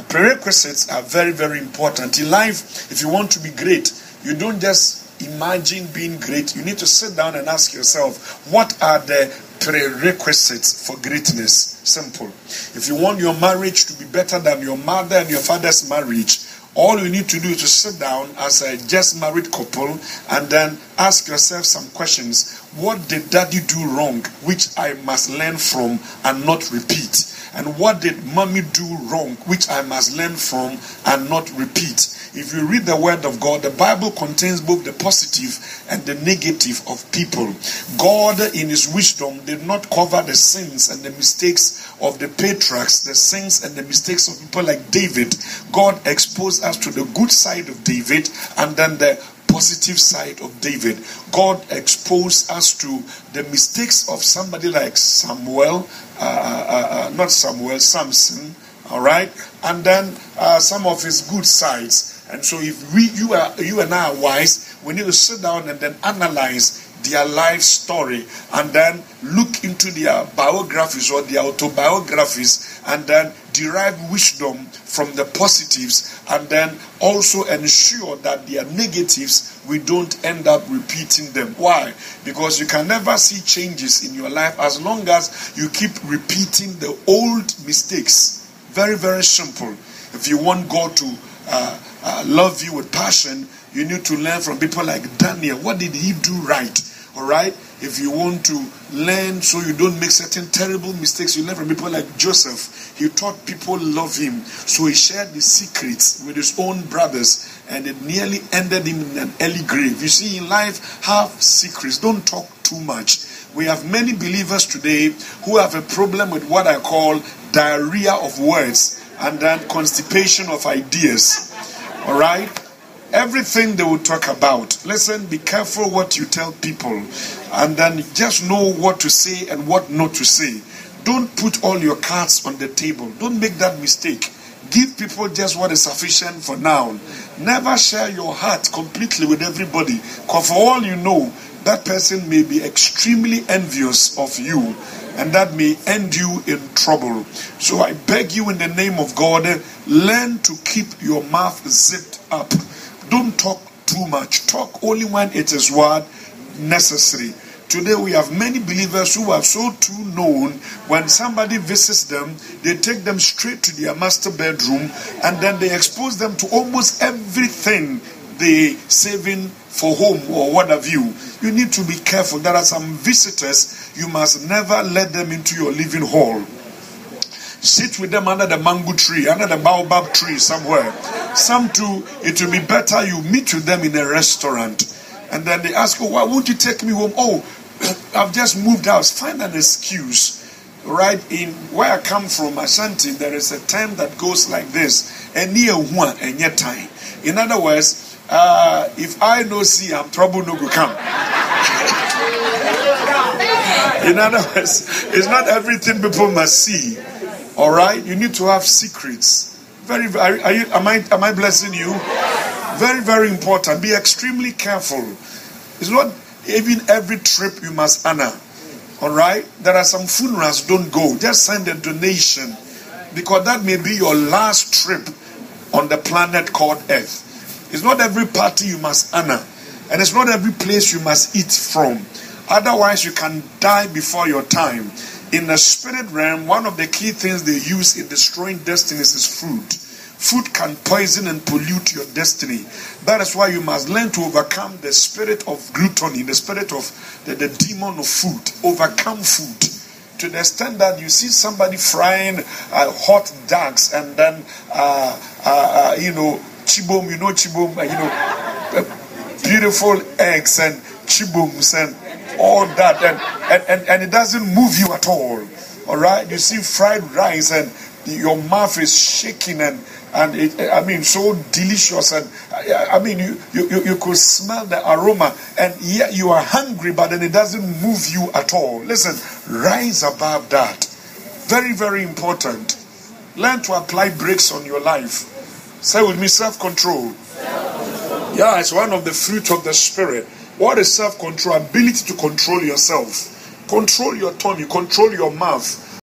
Prerequisites are very, very important. In life, if you want to be great, you don't just imagine being great. You need to sit down and ask yourself, what are the prerequisites for greatness? Simple. If you want your marriage to be better than your mother and your father's marriage, all you need to do is to sit down as a just married couple and then ask yourself some questions. What did daddy do wrong, which I must learn from and not repeat? And what did mommy do wrong, which I must learn from and not repeat? If you read the word of God, the Bible contains both the positive and the negative of people. God, in his wisdom, did not cover the sins and the mistakes of the patriarchs, the sins and the mistakes of people like David. God exposed us to the good side of David and then the positive side of David. God exposed us to the mistakes of somebody like Samson, all right, and then some of his good sides. And so if you and I are wise, we need to sit down and then analyze their life story and then look into their biographies or their autobiographies and then derive wisdom from the positives and then also ensure that their negatives, we don't end up repeating them. Why? Because you can never see changes in your life as long as you keep repeating the old mistakes. Very, very simple. If you want God to love you with passion, you need to learn from people like Daniel. What did he do right? All right? If you want to learn so you don't make certain terrible mistakes, you learn from people like Joseph. He taught people love him. So he shared the secrets with his own brothers and it nearly ended him in an early grave. You see, in life, have secrets. Don't talk too much. We have many believers today who have a problem with what I call diarrhea of words and then constipation of ideas. All right? Everything they will talk about. Listen, be careful what you tell people. And then just know what to say and what not to say. Don't put all your cards on the table. Don't make that mistake. Give people just what is sufficient for now. Never share your heart completely with everybody. Because for all you know, that person may be extremely envious of you. And that may end you in trouble. So I beg you in the name of God, learn to keep your mouth zipped up. Don't talk too much. Talk only when it is what? Necessary. Today we have many believers who are so too known. When somebody visits them, they take them straight to their master bedroom and then they expose them to almost everything they saving for home or what have you. You need to be careful. There are some visitors, you must never let them into your living hall. Sit with them under the mango tree, under the baobab tree somewhere. Some too, it will be better you meet with them in a restaurant. And then they ask, why won't you take me home? Oh, I've just moved house. Find an excuse. Right? In where I come from, Ashanti, there is a term that goes like this. Time. In other words, if I no see, I'm trouble no go come. In other words, it's not everything people must see. All right, you need to have secrets. Am I blessing you? Very, very important. Be extremely careful. It's not even every trip you must honor. All right, there are some funerals. Don't go. Just send a donation because that may be your last trip on the planet called Earth. It's not every party you must honor, and it's not every place you must eat from. Otherwise, you can die before your time. In the spirit realm, one of the key things they use in destroying destinies is food. Food can poison and pollute your destiny. That is why you must learn to overcome the spirit of gluttony, the spirit of the demon of food. Overcome food. To the extent that you see somebody frying hot ducks and then, chibom, chibom, beautiful eggs and chiboms and all that, and it doesn't move you at all. All right, you see fried rice and your mouth is shaking and it, so delicious, and you could smell the aroma, and yet you are hungry, but then it doesn't move you at all. Listen, rise above that. Very, very important. Learn to apply brakes on your life. Say with me, self-control. Yeah, it's one of the fruit of the spirit. What is self-control? Ability to control yourself. Control your tongue, control your mouth.